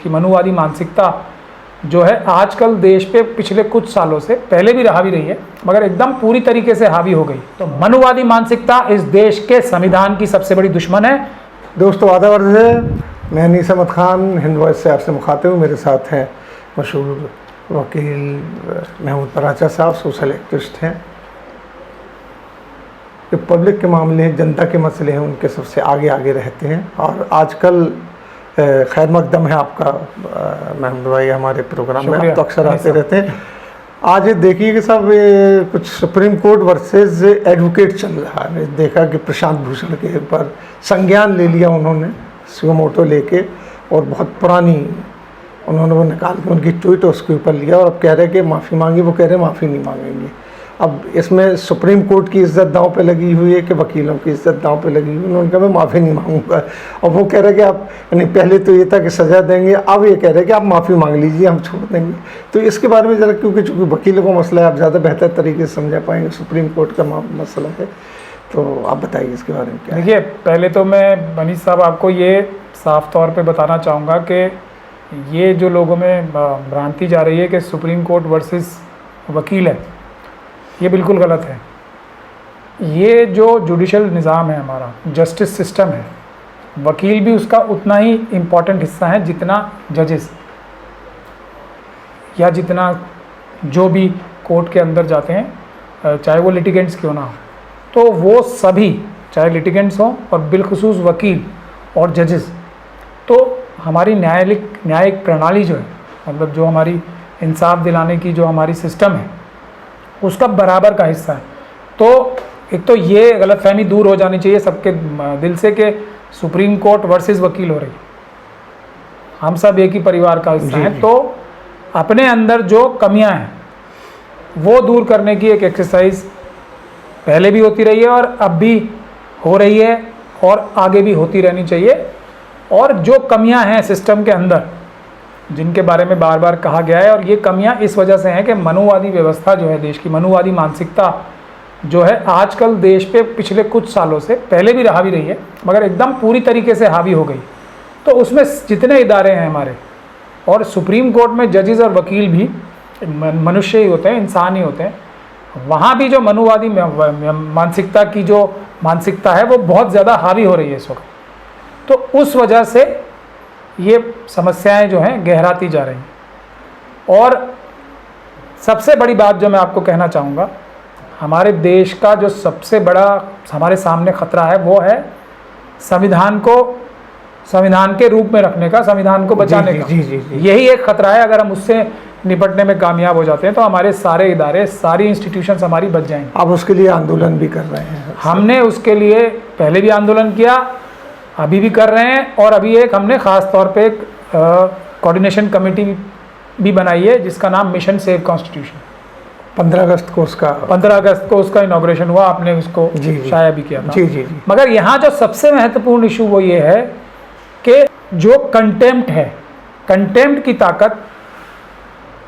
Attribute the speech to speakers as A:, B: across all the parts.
A: कि मनुवादी मानसिकता जो है आजकल देश पे पिछले कुछ सालों से, पहले भी हावी रही है मगर एकदम पूरी तरीके से हावी हो गई। तो मनुवादी मानसिकता इस देश के संविधान की सबसे बड़ी दुश्मन है।
B: दोस्तों आदाब है, मैं अनीस अहमद खान हिंद वॉइस से आपसे मुखातिब हूँ। मेरे साथ हैं मशहूर वकील महमूद पराचा साहब, सोशल एक्टिविस्ट हैं, जो पब्लिक के मामले हैं, जनता के मसले हैं, उनके सबसे आगे आगे रहते हैं। और आजकल खैर मकदम है आपका महमूद भाई हमारे प्रोग्राम में, आप तो अक्सर आते रहते हैं। आज देखिए कि साहब कुछ सुप्रीम कोर्ट वर्सेस एडवोकेट चल रहा है। देखा कि प्रशांत भूषण के ऊपर संज्ञान ले लिया उन्होंने, सुओ मोटो लेके, और बहुत पुरानी उन्होंने वो निकाल के उनकी ट्वीट उसके ऊपर लिया और अब कह रहे कि माफ़ी मांगी। वो कह रहे माफ़ी नहीं मांगेंगे। अब इसमें सुप्रीम कोर्ट की इज्जत दांव पे लगी हुई है कि वकीलों की इज्जत दांव पे लगी हुई है। उन्होंने कहा मैं माफ़ी नहीं मांगूंगा, और वो कह रहे कि आप यानी पहले तो ये था कि सज़ा देंगे, अब ये कह रहे कि आप माफ़ी मांग लीजिए, हम छोड़ देंगे। तो इसके बारे में ज़रा, क्योंकि चूँकि वकीलों का मसला है, आप ज़्यादा बेहतर तरीके से समझा पाएंगे, सुप्रीम कोर्ट का मसला है, तो आप बताइए इसके बारे में क्या।
A: देखिए, पहले तो मैं अनीस साहब आपको ये साफ तौर पे बताना चाहूँगा कि ये जो लोगों में भ्रांति जा रही है कि सुप्रीम कोर्ट वर्सेस वकील है, ये बिल्कुल गलत है। ये जो जुडिशल निज़ाम है हमारा, जस्टिस सिस्टम है, वकील भी उसका उतना ही इम्पॉर्टेंट हिस्सा है जितना जजेस या जितना जो भी कोर्ट के अंदर जाते हैं, चाहे वो लिटिगेंट्स क्यों ना हो। तो वो सभी, चाहे लिटिगेंट्स हों और बिलखुसूस वकील और जजेस, तो हमारी न्यायिक प्रणाली जो है, मतलब जो हमारी इंसाफ दिलाने की जो हमारी सिस्टम है, उसका बराबर का हिस्सा है। तो एक तो ये गलतफहमी दूर हो जानी चाहिए सबके दिल से कि सुप्रीम कोर्ट वर्सेस वकील हो रही है। हम सब एक ही परिवार का हिस्सा हैं। तो अपने अंदर जो कमियां हैं वो दूर करने की एक एक्सरसाइज पहले भी होती रही है और अब भी हो रही है और आगे भी होती रहनी चाहिए। और जो कमियां हैं सिस्टम के अंदर, जिनके बारे में बार बार कहा गया है, और ये कमियां इस वजह से हैं कि मनुवादी व्यवस्था जो है देश की, मनुवादी मानसिकता जो है आजकल देश पे पिछले कुछ सालों से, पहले भी हावी रही है मगर एकदम पूरी तरीके से हावी हो गई। तो उसमें जितने इदारे हैं हमारे, और सुप्रीम कोर्ट में जजेस और वकील भी मनुष्य ही होते हैं, इंसान ही होते हैं, वहाँ भी जो मनुवादी मानसिकता की जो मानसिकता है वो बहुत ज़्यादा हावी हो रही है इस वक्त। तो उस वजह से ये समस्याएं जो हैं गहराती जा रही हैं। और सबसे बड़ी बात जो मैं आपको कहना चाहूँगा, हमारे देश का जो सबसे बड़ा हमारे सामने खतरा है वो है संविधान को संविधान के रूप में रखने का, संविधान को बचाने का। यही एक खतरा है। अगर हम उससे निपटने में कामयाब हो जाते हैं तो हमारे सारे इदारे, सारी इंस्टीट्यूशंस हमारी बच जाएंगी।
B: आप उसके लिए आंदोलन भी कर रहे हैं?
A: हमने उसके लिए पहले भी आंदोलन किया, अभी भी कर रहे हैं, और अभी एक हमने ख़ास तौर पे एक कोऑर्डिनेशन कमेटी भी बनाई है जिसका नाम मिशन सेव कॉन्स्टिट्यूशन।
B: 15 अगस्त को उसका इनॉग्रेशन हुआ, आपने उसको शाया भी किया था। जी।
A: मगर यहाँ जो सबसे महत्वपूर्ण इशू वो ये है कि जो कंटेम्प्ट है, कंटेम्प्ट की ताकत,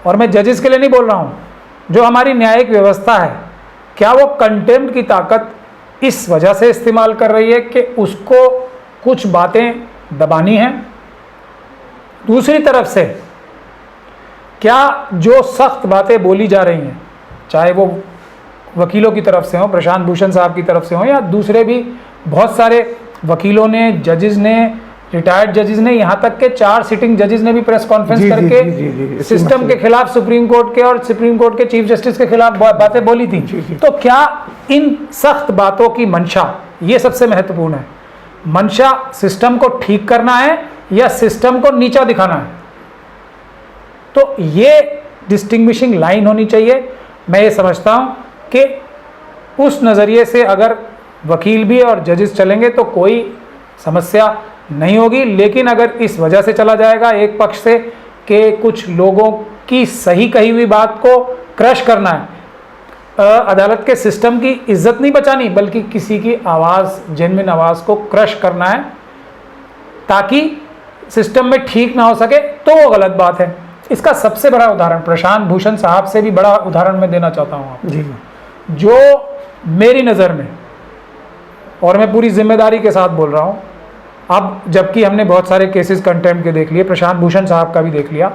A: और मैं जजेस के लिए नहीं बोल रहा हूँ, जो हमारी न्यायिक व्यवस्था है, क्या वो कंटेम्प्ट की ताकत इस वजह से इस्तेमाल कर रही है कि उसको कुछ बातें दबानी हैं। दूसरी तरफ से क्या जो सख्त बातें बोली जा रही हैं, चाहे वो वकीलों की तरफ से हों, प्रशांत भूषण साहब की तरफ से हों, या दूसरे भी बहुत सारे वकीलों ने, जजेस ने, रिटायर्ड जजेस ने, यहाँ तक के 4 सिटिंग जजेस ने भी प्रेस कॉन्फ्रेंस करके सिस्टम के खिलाफ, सुप्रीम कोर्ट के और सुप्रीम कोर्ट के चीफ जस्टिस के खिलाफ बातें बोली थी। तो क्या इन सख्त बातों की मंशा, ये सबसे महत्वपूर्ण है, मंशा सिस्टम को ठीक करना है या सिस्टम को नीचा दिखाना है? तो ये डिस्टिंग्विशिंग लाइन होनी चाहिए। मैं ये समझता हूँ कि उस नज़रिए से अगर वकील भी और जजेस चलेंगे तो कोई समस्या नहीं होगी। लेकिन अगर इस वजह से चला जाएगा एक पक्ष से कि कुछ लोगों की सही कही हुई बात को क्रश करना है, अदालत के सिस्टम की इज्जत नहीं बचानी, बल्कि किसी की आवाज़, जेन्युइन आवाज़ को क्रश करना है ताकि सिस्टम में ठीक ना हो सके, तो वो गलत बात है। इसका सबसे बड़ा उदाहरण प्रशांत भूषण साहब से भी बड़ा उदाहरण मैं देना चाहता हूँ
B: जी।
A: जो मेरी नज़र में, और मैं पूरी जिम्मेदारी के साथ बोल रहा हूँ, अब जबकि हमने बहुत सारे केसेस कंटेम्प्ट के देख लिए, प्रशांत भूषण साहब का भी देख लिया,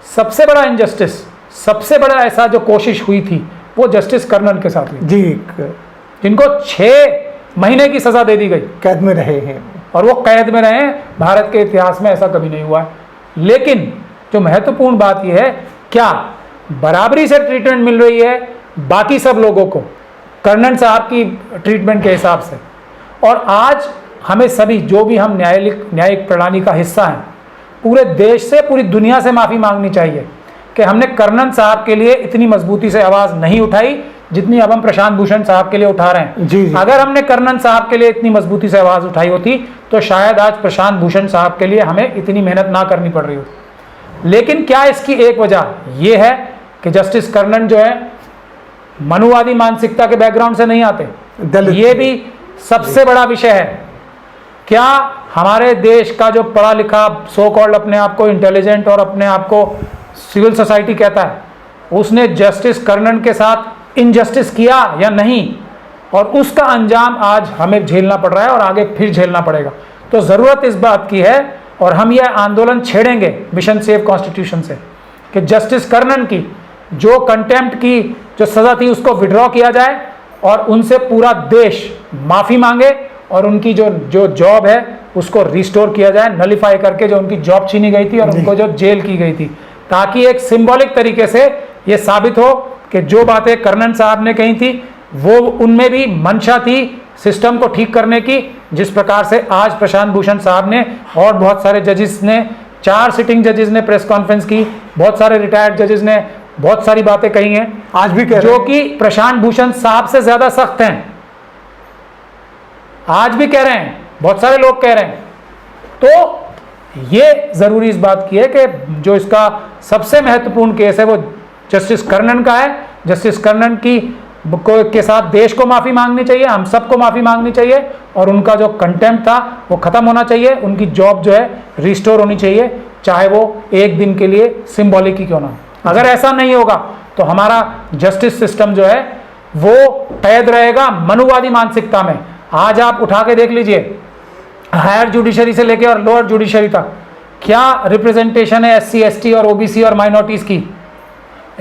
A: सबसे बड़ा इनजस्टिस, सबसे बड़ा ऐसा जो कोशिश हुई थी वो जस्टिस कर्नन के साथ हुई
B: जी,
A: जिनको 6 महीने की सजा दे दी गई,
B: कैद में रहे हैं
A: और वो कैद में रहे हैं। भारत के इतिहास में ऐसा कभी नहीं हुआ है। लेकिन जो महत्वपूर्ण बात यह है, क्या बराबरी से ट्रीटमेंट मिल रही है बाकी सब लोगों को कर्नन साहब की ट्रीटमेंट के हिसाब से? और आज हमें सभी जो भी हम न्यायिक प्रणाली का हिस्सा हैं, पूरे देश से, पूरी दुनिया से माफ़ी मांगनी चाहिए कि हमने कर्नन साहब के लिए इतनी मजबूती से आवाज़ नहीं उठाई जितनी अब हम प्रशांत भूषण साहब के लिए उठा रहे हैं।
B: जी।
A: अगर हमने कर्नन साहब के लिए इतनी मजबूती से आवाज़ उठाई होती तो शायद आज प्रशांत भूषण साहब के लिए हमें इतनी मेहनत ना करनी पड़ रही होती। लेकिन क्या इसकी एक वजह यह है कि जस्टिस कर्नन जो है मनुवादी मानसिकता के बैकग्राउंड से नहीं आते? ये भी सबसे बड़ा विषय है। क्या हमारे देश का जो पढ़ा लिखा सो कॉल्ड अपने आप को इंटेलिजेंट और अपने आप को सिविल सोसाइटी कहता है, उसने जस्टिस कर्नन के साथ इनजस्टिस किया या नहीं? और उसका अंजाम आज हमें झेलना पड़ रहा है और आगे फिर झेलना पड़ेगा। तो ज़रूरत इस बात की है, और हम यह आंदोलन छेड़ेंगे मिशन सेव कॉन्स्टिट्यूशन से, कि जस्टिस कर्नन की जो कंटेम्प्ट की जो सज़ा थी उसको विड्रॉ किया जाए और उनसे पूरा देश माफ़ी मांगे और उनकी जो जॉब है उसको रिस्टोर किया जाए, नलिफाई करके जो उनकी जॉब छीनी गई थी और उनको जो जेल की गई थी, ताकि एक सिंबॉलिक तरीके से ये साबित हो कि जो बातें कर्नन साहब ने कही थी वो उनमें भी मंशा थी सिस्टम को ठीक करने की, जिस प्रकार से आज प्रशांत भूषण साहब ने और बहुत सारे जजेस ने, 4 सिटिंग जजेस ने प्रेस कॉन्फ्रेंस की, बहुत सारे रिटायर्ड जजेस ने बहुत सारी बातें कही हैं,
B: आज भी कह रहे
A: जो कि प्रशांत भूषण साहब से ज्यादा सख्त हैं। आज भी कह रहे हैं, बहुत सारे लोग कह रहे हैं। तो ये जरूरी इस बात की है कि जो इसका सबसे महत्वपूर्ण केस है वो जस्टिस कर्नन का है। जस्टिस कर्नन की के साथ देश को माफ़ी मांगनी चाहिए, हम सबको माफ़ी मांगनी चाहिए, और उनका जो कंटेम्प्ट था वो ख़त्म होना चाहिए, उनकी जॉब जो है रिस्टोर होनी चाहिए, चाहे वो एक दिन के लिए सिंबॉलिक ही क्यों ना। अगर ऐसा नहीं होगा तो हमारा जस्टिस सिस्टम जो है वो कैद रहेगा मनुवादी मानसिकता में। आज आप उठा के देख लीजिए, हायर जुडिशरी से लेकर और लोअर जुडिशरी तक क्या रिप्रेजेंटेशन है SC ST और OBC और माइनॉरिटीज़ की।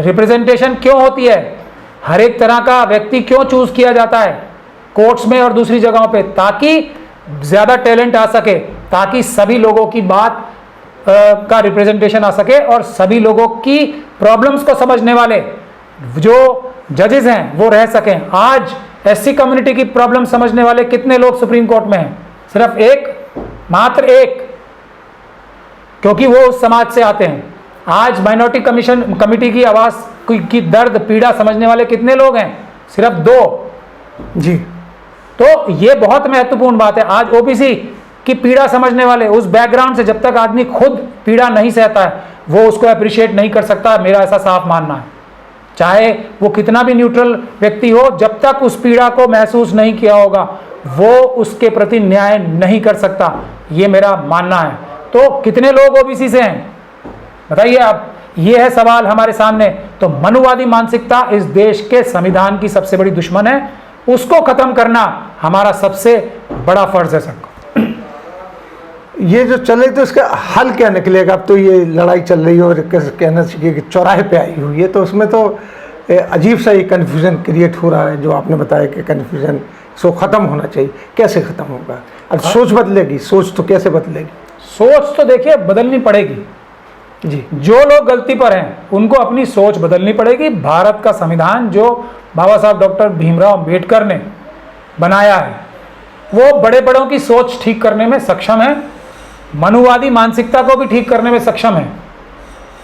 A: रिप्रेजेंटेशन क्यों होती है? हर एक तरह का व्यक्ति क्यों चूज किया जाता है कोर्ट्स में और दूसरी जगहों पे? ताकि ज़्यादा टैलेंट आ सके, ताकि सभी लोगों की बात का रिप्रेजेंटेशन आ सके और सभी लोगों की प्रॉब्लम्स को समझने वाले जो जजेस हैं वो रह सकें। आज SC कम्युनिटी की प्रॉब्लम समझने वाले कितने लोग सुप्रीम कोर्ट में हैं? सिर्फ एक, मात्र एक, क्योंकि वो उस समाज से आते हैं। आज माइनॉरिटी कमिटी की आवाज़ की दर्द पीड़ा समझने वाले कितने लोग हैं? सिर्फ 2।
B: जी।
A: तो ये बहुत महत्वपूर्ण बात है। आज OBC की पीड़ा समझने वाले, उस बैकग्राउंड से जब तक आदमी खुद पीड़ा नहीं सहता है वो उसको अप्रिशिएट नहीं कर सकता, मेरा ऐसा साफ मानना है। चाहे वो कितना भी न्यूट्रल व्यक्ति हो, जब तक उस पीड़ा को महसूस नहीं किया होगा वो उसके प्रति न्याय नहीं कर सकता, ये मेरा मानना है। तो कितने लोग OBC से हैं बताइए आप, ये है सवाल हमारे सामने। तो मनुवादी मानसिकता इस देश के संविधान की सबसे बड़ी दुश्मन है, उसको खत्म करना हमारा सबसे बड़ा फर्ज है सबका।
B: ये जो चले तो इसका हल क्या निकलेगा? अब तो ये लड़ाई चल रही है और कहना चाहिए कि चौराहे पे आई हुई है, तो उसमें तो अजीब सा ये कन्फ्यूज़न क्रिएट हो रहा है। जो आपने बताया कि कन्फ्यूज़न सो ख़त्म होना चाहिए, कैसे ख़त्म होगा? अब सोच बदलेगी, सोच तो कैसे बदलेगी?
A: सोच तो देखिए बदलनी पड़ेगी जी। जो लोग गलती पर हैं उनको अपनी सोच बदलनी पड़ेगी। भारत का संविधान जो बाबा साहब डॉक्टर भीमराव अंबेडकर ने बनाया है वो बड़े बड़ों की सोच ठीक करने में सक्षम है, मनुवादी मानसिकता को भी ठीक करने में सक्षम है।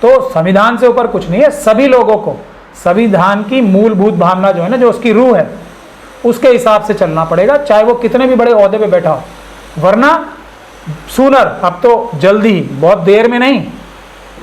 A: तो संविधान से ऊपर कुछ नहीं है। सभी लोगों को संविधान की मूलभूत भावना जो है ना, जो उसकी रूह है, उसके हिसाब से चलना पड़ेगा, चाहे वो कितने भी बड़े ओहदे पे बैठा हो। वरना सूनर, अब तो जल्दी, बहुत देर में नहीं,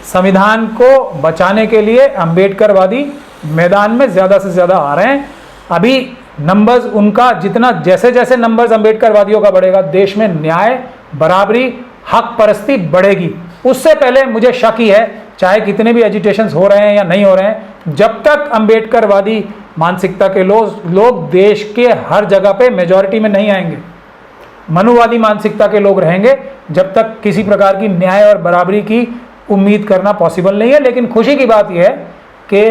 A: संविधान को बचाने के लिए अंबेडकरवादी मैदान में ज़्यादा से ज़्यादा आ रहे हैं। अभी नंबर्स उनका जितना, जैसे जैसे नंबर्स अंबेडकरवादियों का बढ़ेगा, देश में न्याय, बराबरी, हक परस्ती बढ़ेगी। उससे पहले मुझे शक ही है, चाहे कितने भी एजिटेशंस हो रहे हैं या नहीं हो रहे हैं, जब तक अंबेडकरवादी मानसिकता के लोग देश के हर जगह पे मेजॉरिटी में नहीं आएंगे, मनुवादी मानसिकता के लोग रहेंगे जब तक किसी प्रकार की न्याय और बराबरी की उम्मीद करना पॉसिबल नहीं है। लेकिन खुशी की बात यह है कि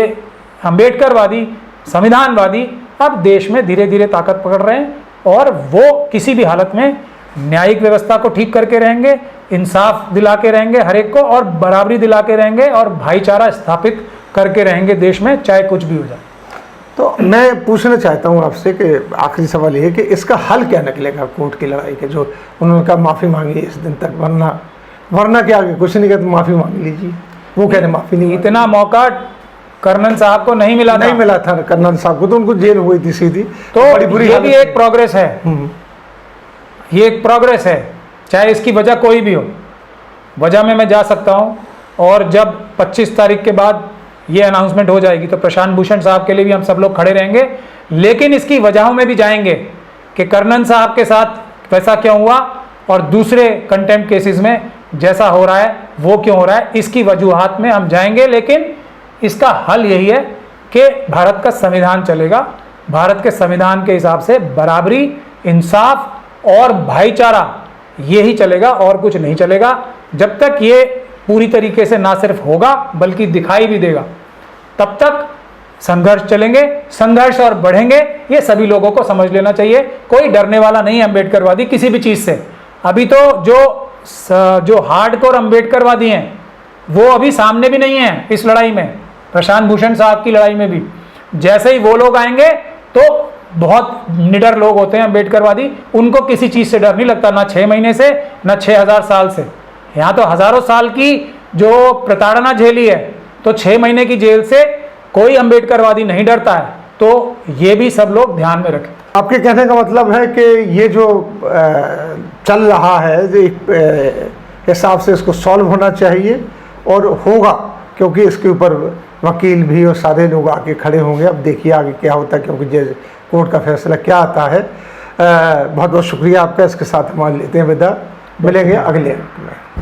A: अम्बेडकरवादी, संविधानवादी अब देश में धीरे धीरे ताकत पकड़ रहे हैं और वो किसी भी हालत में न्यायिक व्यवस्था को ठीक करके रहेंगे, इंसाफ दिला के रहेंगे हर एक को, और बराबरी दिला के रहेंगे और भाईचारा स्थापित करके रहेंगे देश में, चाहे कुछ भी हो जाए।
B: तो मैं पूछना चाहता हूँ आपसे कि आखिरी सवाल ये है कि इसका हल क्या निकलेगा कोर्ट की लड़ाई के, जो उन्होंने कहा माफ़ी मांगी इस दिन तक, वरना क्या आगे कुछ नहीं कहते तो माफ़ी मांग लीजिए, वो कह रहे माफ़ी नहीं।
A: इतना मौका कर्नल साहब को नहीं मिला
B: था कर्नल साहब को, तो उनको जेल हुई थी सीधी।
A: तो बड़ी बुरी, ये भी एक प्रोग्रेस है, ये एक प्रोग्रेस है, चाहे इसकी वजह कोई भी हो। वजह में मैं जा सकता हूँ, और जब 25 तारीख के बाद ये अनाउंसमेंट हो जाएगी तो प्रशांत भूषण साहब के लिए भी हम सब लोग खड़े रहेंगे, लेकिन इसकी वजहों में भी जाएंगे कि कर्नल साहब के साथ वैसा क्यों हुआ और दूसरे कंटेम्प्ट केसेस में जैसा हो रहा है वो क्यों हो रहा है, इसकी वजूहात में हम जाएंगे। लेकिन इसका हल यही है कि भारत का संविधान चलेगा, भारत के संविधान के हिसाब से बराबरी, इंसाफ और भाईचारा यही चलेगा और कुछ नहीं चलेगा। जब तक ये पूरी तरीके से ना सिर्फ होगा बल्कि दिखाई भी देगा, तब तक संघर्ष चलेंगे, संघर्ष और बढ़ेंगे, ये सभी लोगों को समझ लेना चाहिए। कोई डरने वाला नहीं है अम्बेडकरवादी किसी भी चीज़ से। अभी तो जो हार्डकोर अम्बेडकरवादी हैं वो अभी सामने भी नहीं है इस लड़ाई में, प्रशांत भूषण साहब की लड़ाई में भी। जैसे ही वो लोग आएंगे तो बहुत निडर लोग होते हैं अम्बेडकरवादी, उनको किसी चीज़ से डर नहीं लगता, ना 6 महीने से ना 6000 साल से। यहाँ तो हजारों साल की जो प्रताड़ना झेली है, तो 6 महीने की जेल से कोई अम्बेडकरवादी नहीं डरता है। तो ये भी सब लोग ध्यान में रखें।
B: आपके कहने का मतलब है कि ये जो चल रहा है एक हिसाब से इसको सॉल्व होना चाहिए और होगा, क्योंकि इसके ऊपर वकील भी और सारे लोग आके खड़े होंगे। अब देखिए आगे क्या होता है, क्योंकि कोर्ट का फैसला क्या आता है। बहुत बहुत शुक्रिया आपका। इसके साथ हमारे लेते हैं विदा, मिलेंगे अगले अंक में।